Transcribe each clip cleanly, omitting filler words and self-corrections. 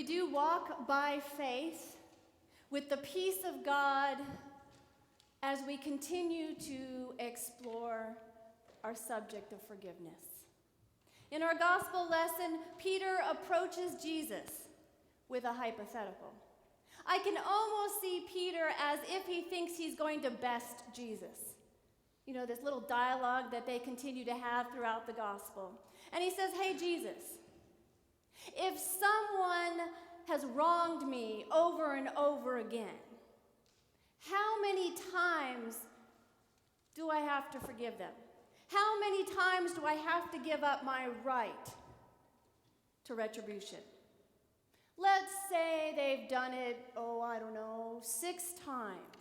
We do walk by faith with the peace of God as we continue to explore our subject of forgiveness. In our gospel lesson, Peter approaches Jesus with a hypothetical. I can almost see Peter as if he thinks he's going to best Jesus. You know, this little dialogue that they continue to have throughout the gospel. And he says, "Hey, Jesus, if someone has wronged me over and over again, how many times do I have to forgive them? How many times do I have to give up my right to retribution? Let's say they've done it, 6 times.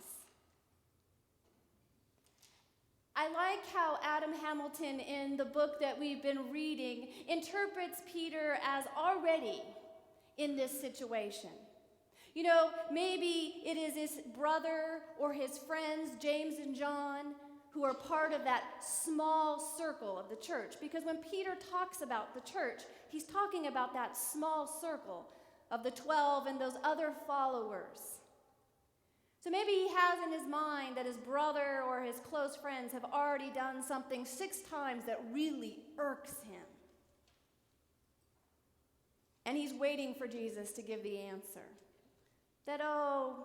I like how Adam Hamilton, in the book that we've been reading, interprets Peter as already in this situation. You know, maybe it is his brother or his friends, James and John, who are part of that small circle of the church. Because when Peter talks about the church, he's talking about that small circle of the 12 and those other followers. So maybe he has in his mind that his brother or his close friends have already done something 6 times that really irks him. And he's waiting for Jesus to give the answer. That,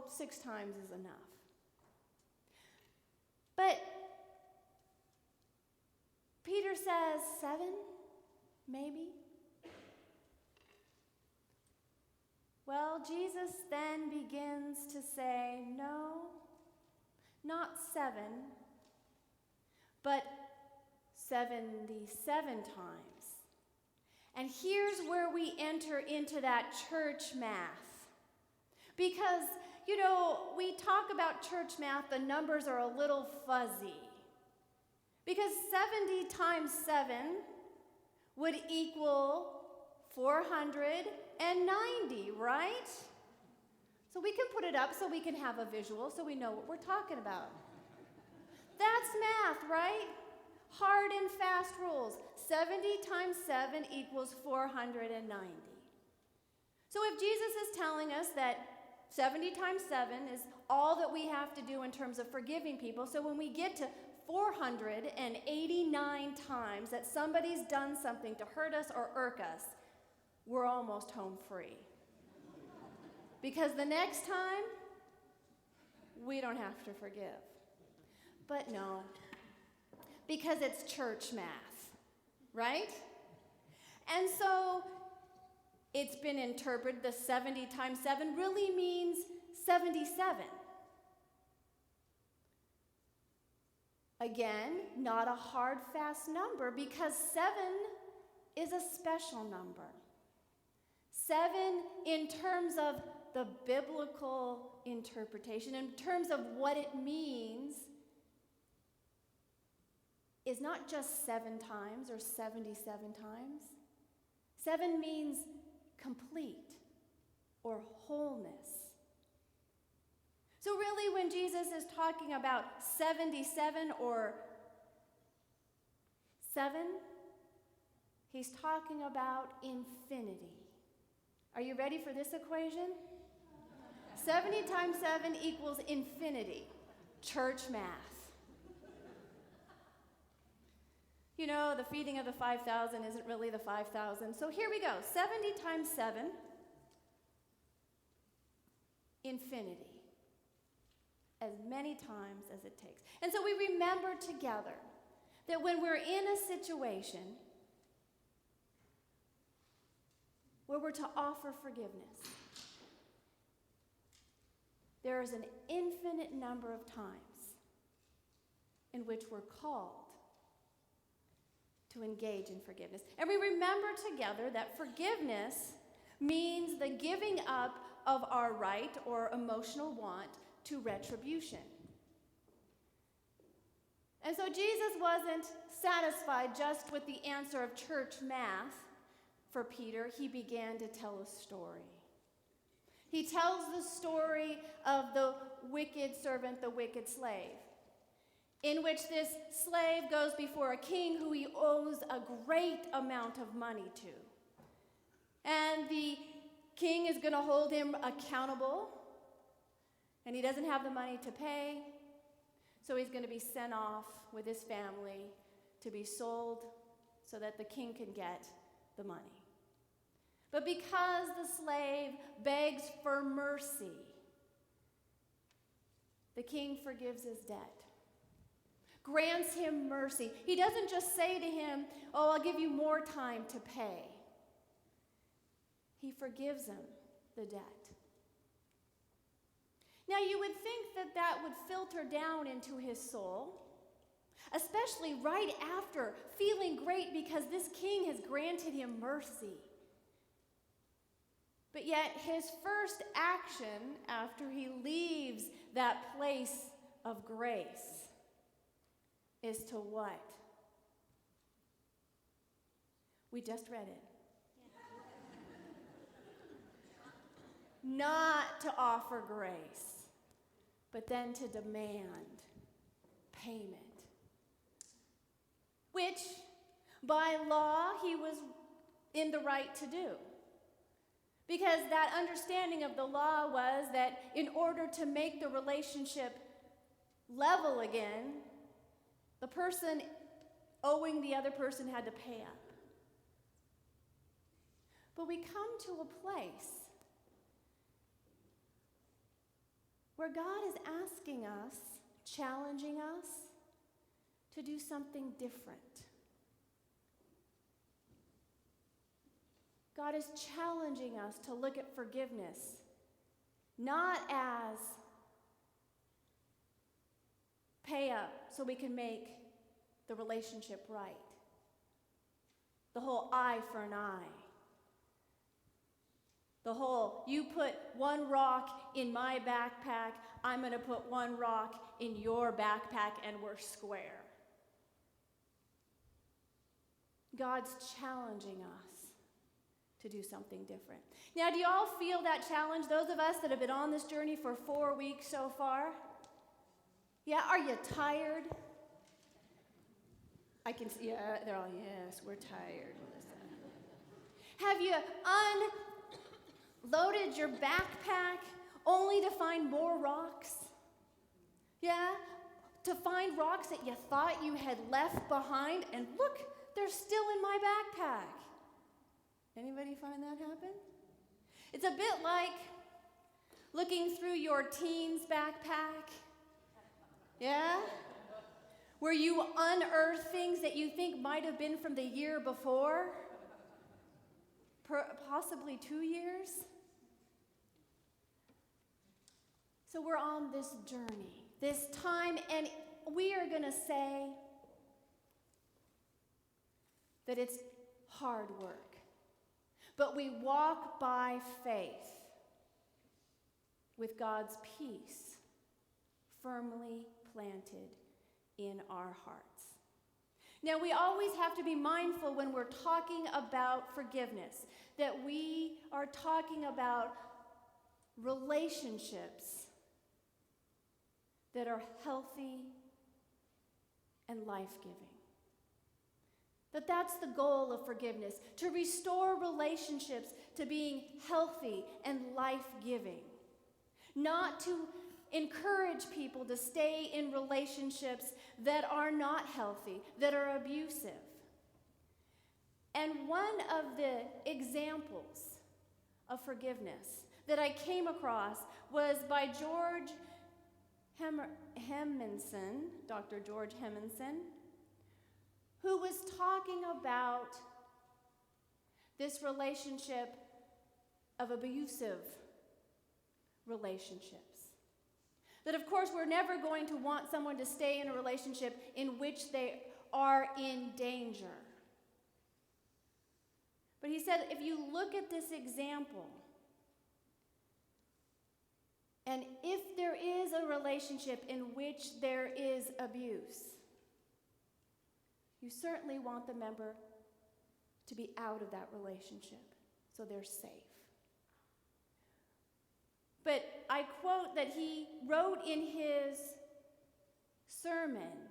6 times is enough. But Peter says 7, maybe. Well, Jesus then begins to say, no, not 7, but 77 times. And here's where we enter into that church math. Because, you know, we talk about church math, the numbers are a little fuzzy. Because 70 times 7 would equal 490, right? So we can put it up so we can have a visual so we know what we're talking about. That's math, right? Hard and fast rules. 70 times 7 equals 490. So if Jesus is telling us that 70 times 7 is all that we have to do in terms of forgiving people, so when we get to 489 times that somebody's done something to hurt us or irk us, we're almost home free. Because the next time, we don't have to forgive. But no, because it's church math, right? And so it's been interpreted, the 70 times 7 really means 77. Again, not a hard, fast number because 7 is a special number. 7 in terms of the biblical interpretation, in terms of what it means, is not just 7 times or 77 times. 7 means complete or wholeness. So really when Jesus is talking about 77 or 7, he's talking about infinity. Are you ready for this equation? 70 times 7 equals infinity. Church math. You know, the feeding of the 5,000 isn't really the 5,000. So here we go. 70 times 7, infinity. As many times as it takes. And so we remember together that when we're in a situation where we're to offer forgiveness, there is an infinite number of times in which we're called to engage in forgiveness. And we remember together that forgiveness means the giving up of our right or emotional want to retribution. And so Jesus wasn't satisfied just with the answer of church math for Peter. He began to tell a story. He tells the story of the wicked servant, the wicked slave, in which this slave goes before a king who he owes a great amount of money to. And the king is going to hold him accountable, and he doesn't have the money to pay, so he's going to be sent off with his family to be sold so that the king can get the money. But because the slave begs for mercy, the king forgives his debt, grants him mercy. He doesn't just say to him, "Oh, I'll give you more time to pay." He forgives him the debt. Now, you would think that that would filter down into his soul, especially right after feeling great because this king has granted him mercy. But yet, his first action after he leaves that place of grace is to what? We just read it. Not to offer grace, but then to demand payment, which by law he was in the right to do. Because that understanding of the law was that in order to make the relationship level again, the person owing the other person had to pay up. But we come to a place where God is asking us, challenging us to do something different. God is challenging us to look at forgiveness not as pay up so we can make the relationship right. The whole eye for an eye. The whole, you put one rock in my backpack, I'm going to put one rock in your backpack, and we're square. God's challenging us to do something different. Now, do you all feel that challenge? Those of us that have been on this journey for 4 weeks so far? Yeah, are you tired? I can see, yeah, they're all, yes, we're tired, Melissa. Have you unloaded your backpack only to find more rocks? Yeah? To find rocks that you thought you had left behind, and look, they're still in my backpack. Anybody find that happen? It's a bit like looking through your teen's backpack. Yeah? Where you unearth things that you think might have been from the year before, possibly 2 years. So we're on this journey, this time, and we are going to say that it's hard work. But we walk by faith with God's peace firmly planted in our hearts. Now, we always have to be mindful when we're talking about forgiveness that we are talking about relationships that are healthy and life-giving. That's the goal of forgiveness, to restore relationships to being healthy and life-giving. Not to encourage people to stay in relationships that are not healthy, that are abusive. And one of the examples of forgiveness that I came across was by George Hemmenson, Dr. George Hemmenson, who was talking about this relationship of abusive relationships. That, of course, we're never going to want someone to stay in a relationship in which they are in danger. But he said, if you look at this example, and if there is a relationship in which there is abuse, you certainly want the member to be out of that relationship so they're safe. But I quote that he wrote in his sermon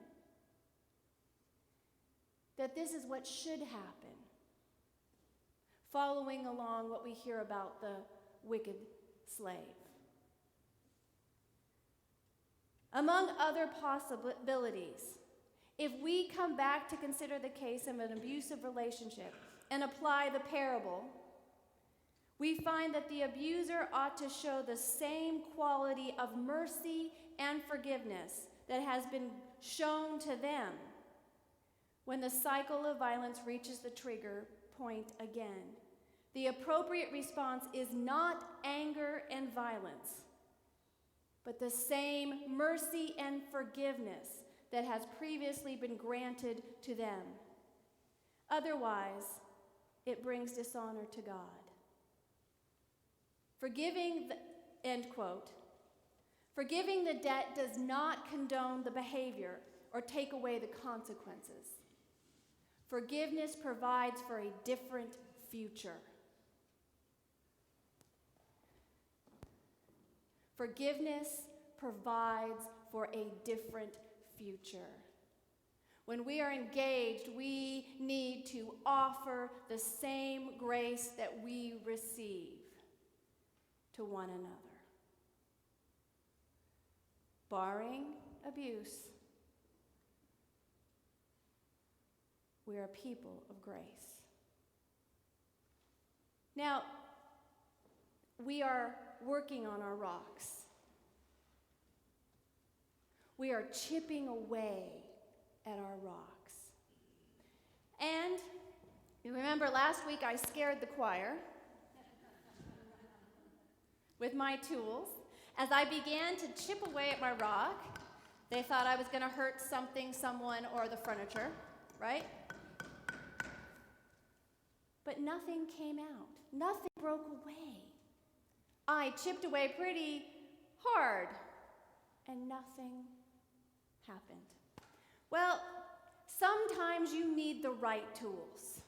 that this is what should happen. following along what we hear about the wicked slave. Among other possibilities, if we come back to consider the case of an abusive relationship and apply the parable, we find that the abuser ought to show the same quality of mercy and forgiveness that has been shown to them when the cycle of violence reaches the trigger point again. The appropriate response is not anger and violence, but the same mercy and forgiveness that has previously been granted to them. Otherwise, it brings dishonor to God. End quote. Forgiving the debt does not condone the behavior or take away the consequences. Forgiveness provides for a different future. Forgiveness provides for a different future. When we are engaged, we need to offer the same grace that we receive to one another. Barring abuse, we are people of grace. Now, we are working on our rocks. We are chipping away at our rocks. And you remember last week I scared the choir with my tools. As I began to chip away at my rock, they thought I was going to hurt something, someone, or the furniture, right? But nothing came out. Nothing broke away. I chipped away pretty hard, and nothing happened. Well, sometimes you need the right tools,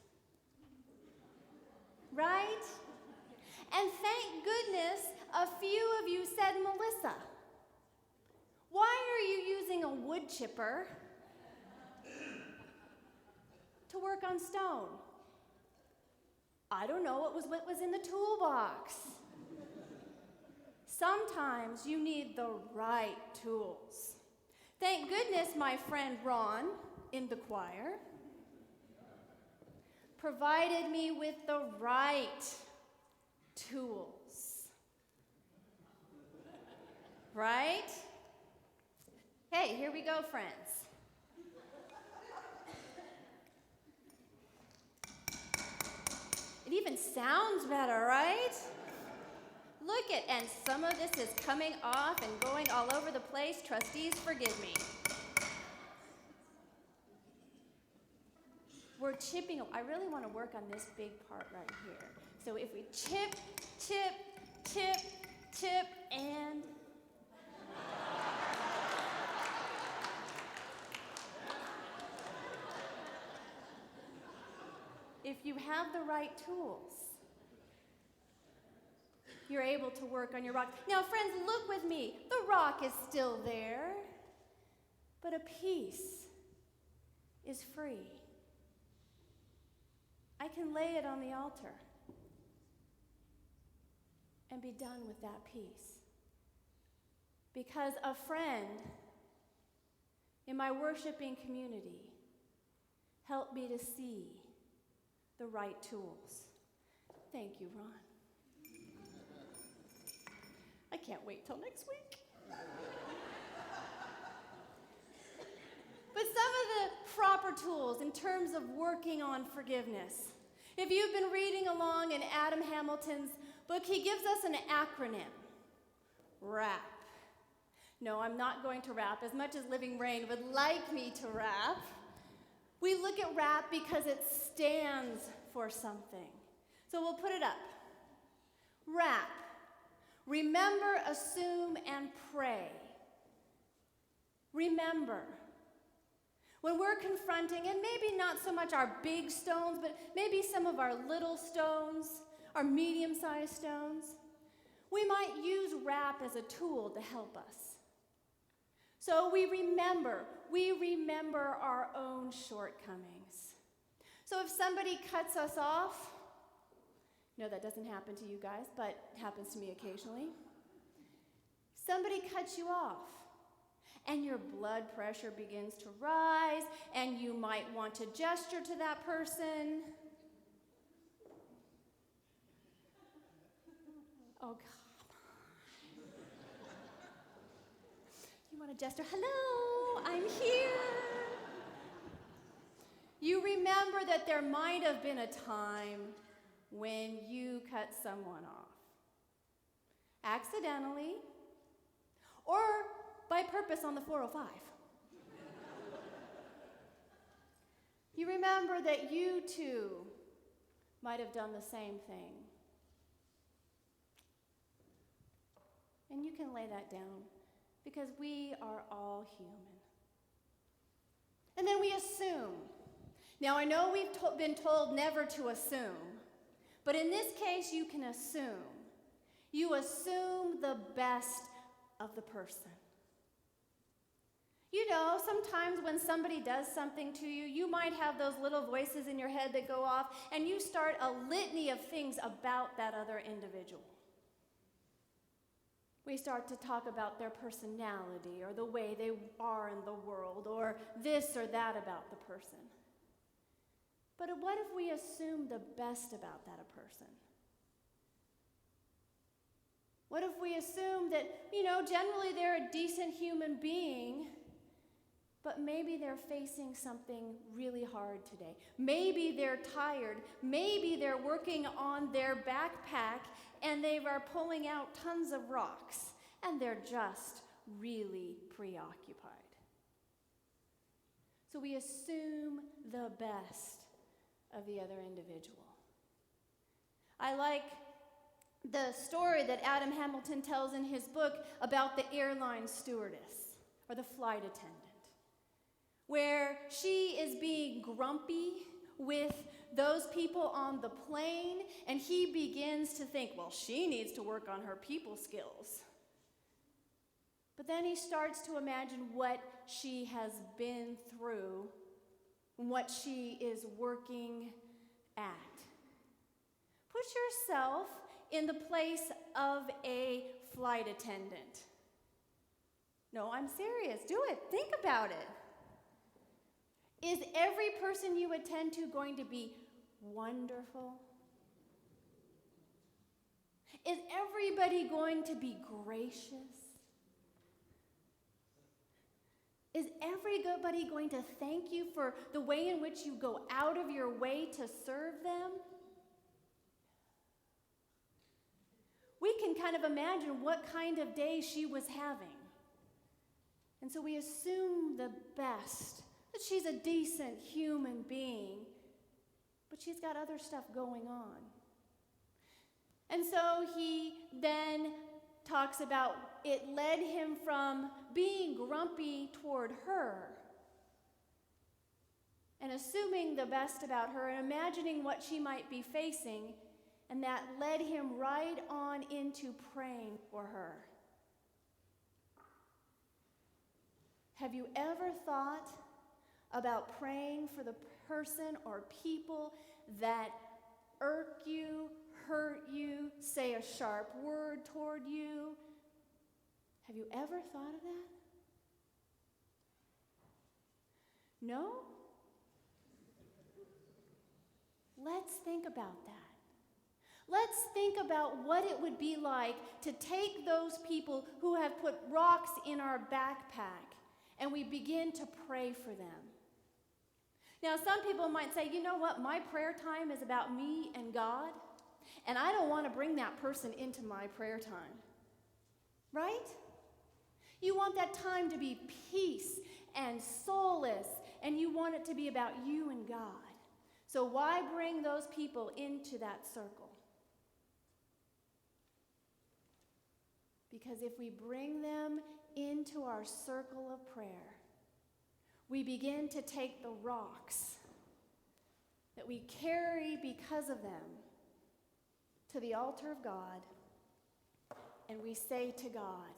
right? And thank goodness a few of you said, Melissa, why are you using a wood chipper to work on stone? I don't know, what was in the toolbox. Sometimes you need the right tools. Thank goodness my friend Ron in the choir provided me with the right tools. Right? Hey, here we go, friends. It even sounds better, right? Look at, and some of this is coming off and going all over the place. Trustees, forgive me. We're chipping. I really want to work on this big part right here. So if we chip, chip, chip, chip, and if you have the right tools, you're able to work on your rock. Now, friends, look with me. The rock is still there, but a piece is free. I can lay it on the altar and be done with that piece. Because a friend in my worshiping community helped me to see the right tools. Thank you, Ron. I can't wait till next week. But some of the proper tools in terms of working on forgiveness. If you've been reading along in Adam Hamilton's book, he gives us an acronym. RAP. No, I'm not going to rap as much as Living Rain would like me to rap. We look at RAP because it stands for something. So we'll put it up. RAP. Remember, assume, and pray. Remember. When we're confronting, and maybe not so much our big stones, but maybe some of our little stones, our medium-sized stones, we might use RAP as a tool to help us. So we remember our own shortcomings. So if somebody cuts us off, No, that doesn't happen to you guys, but it happens to me occasionally. Somebody cuts you off, and your blood pressure begins to rise, and you might want to gesture to that person. Oh, God. You want to gesture, hello, I'm here. You remember that there might have been a time when you cut someone off. Accidentally, or by purpose on the 405. You remember that you too might have done the same thing. And you can lay that down because we are all human. And then we assume. Now, I know we've been told never to assume, but in this case, you can assume. You assume the best of the person. You know, sometimes when somebody does something to you, you might have those little voices in your head that go off, and you start a litany of things about that other individual. We start to talk about their personality or the way they are in the world or this or that about the person. But what if we assume the best about that person? What if we assume that, generally they're a decent human being, but maybe they're facing something really hard today. Maybe they're tired. Maybe they're working on their backpack and they are pulling out tons of rocks and they're just really preoccupied. So we assume the best of the other individual. I like the story that Adam Hamilton tells in his book about the airline stewardess or the flight attendant, where she is being grumpy with those people on the plane, and he begins to think, well, she needs to work on her people skills. But then he starts to imagine what she has been through and what she is working at. Put yourself in the place of a flight attendant. No, I'm serious. Do it. Think about it. Is every person you attend to going to be wonderful? Is everybody going to be gracious? Is everybody going to thank you for the way in which you go out of your way to serve them? We can kind of imagine what kind of day she was having. And so we assume the best, that she's a decent human being, but she's got other stuff going on. And so he then talks about it led him from being grumpy toward her and assuming the best about her and imagining what she might be facing, and that led him right on into praying for her. Have you ever thought about praying for the person or people that irk you, hurt you, say a sharp word toward you? Have you ever thought of that? No? Let's think about that. Let's think about what it would be like to take those people who have put rocks in our backpack and we begin to pray for them. Now, some people might say, you know what, my prayer time is about me and God, and I don't want to bring that person into my prayer time. Right? You want that time to be peace and solace, and you want it to be about you and God. So why bring those people into that circle? Because if we bring them into our circle of prayer, we begin to take the rocks that we carry because of them to the altar of God, and we say to God,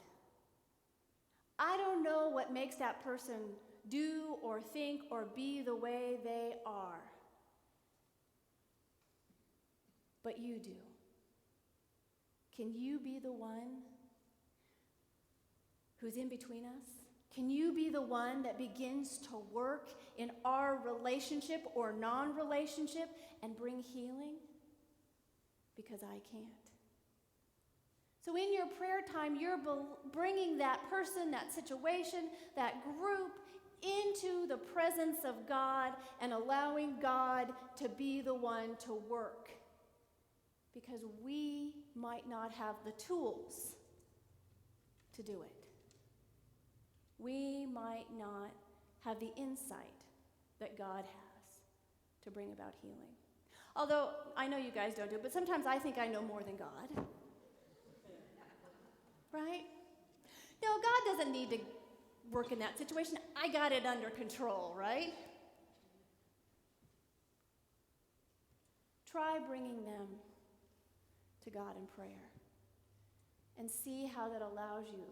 I don't know what makes that person do or think or be the way they are, but you do. Can you be the one who's in between us? Can you be the one that begins to work in our relationship or non-relationship and bring healing? Because I can't. So in your prayer time, you're bringing that person, that situation, that group into the presence of God and allowing God to be the one to work. Because we might not have the tools to do it. We might not have the insight that God has to bring about healing. Although, I know you guys don't do it, but sometimes I think I know more than God. Right? No, God doesn't need to work in that situation. I got it under control, right? Try bringing them to God in prayer and see how that allows you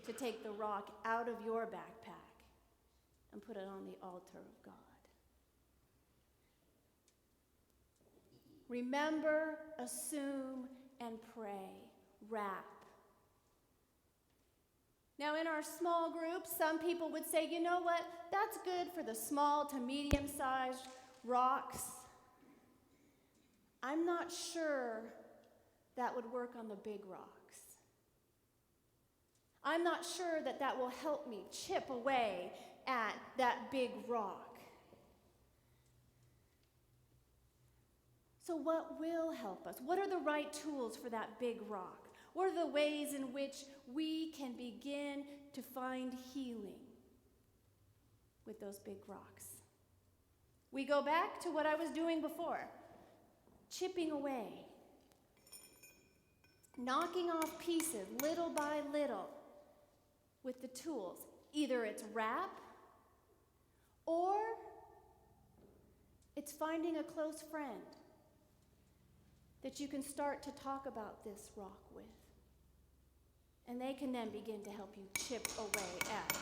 to take the rock out of your backpack and put it on the altar of God. Remember, assume, and pray. Wrap. Now, in our small groups, some people would say, you know what? That's good for the small to medium-sized rocks. I'm not sure that would work on the big rocks. I'm not sure that that will help me chip away at that big rock. So what will help us? What are the right tools for that big rock? What are the ways in which we can begin to find healing with those big rocks? We go back to what I was doing before, chipping away, knocking off pieces little by little with the tools. Either it's wrap, or it's finding a close friend that you can start to talk about this rock with. And they can then begin to help you chip away at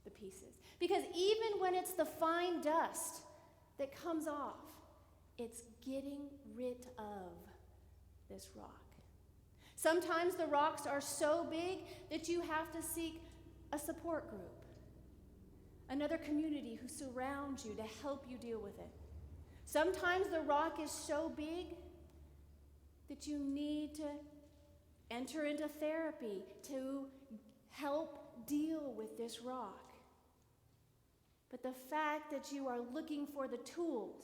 the pieces. Because even when it's the fine dust that comes off, it's getting rid of this rock. Sometimes the rocks are so big that you have to seek a support group, another community who surrounds you to help you deal with it. Sometimes the rock is so big that you need to enter into therapy to help deal with this rock. But the fact that you are looking for the tools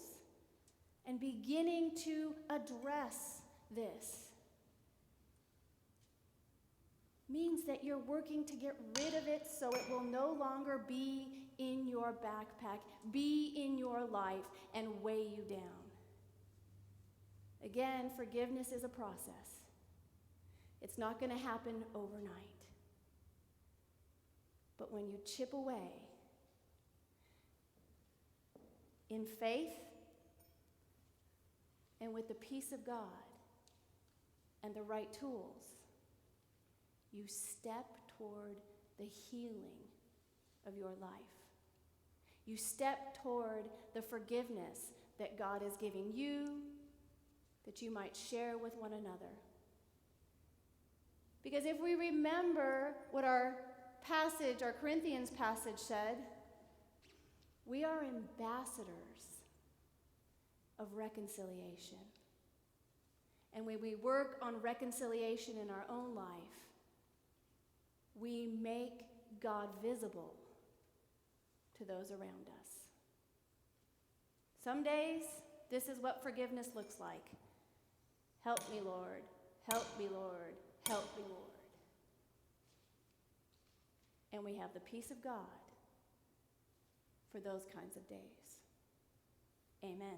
and beginning to address this means that you're working to get rid of it so it will no longer be in your backpack, be in your life, and weigh you down. Again, forgiveness is a process. It's not going to happen overnight. But when you chip away in faith and with the peace of God and the right tools, you step toward the healing of your life. You step toward the forgiveness that God is giving you, that you might share with one another. Because if we remember what our Corinthians passage said, we are ambassadors of reconciliation. And when we work on reconciliation in our own life, we make God visible to those around us. Some days, this is what forgiveness looks like. Help me, Lord. Help me, Lord. Help me, Lord. And we have the peace of God for those kinds of days. Amen.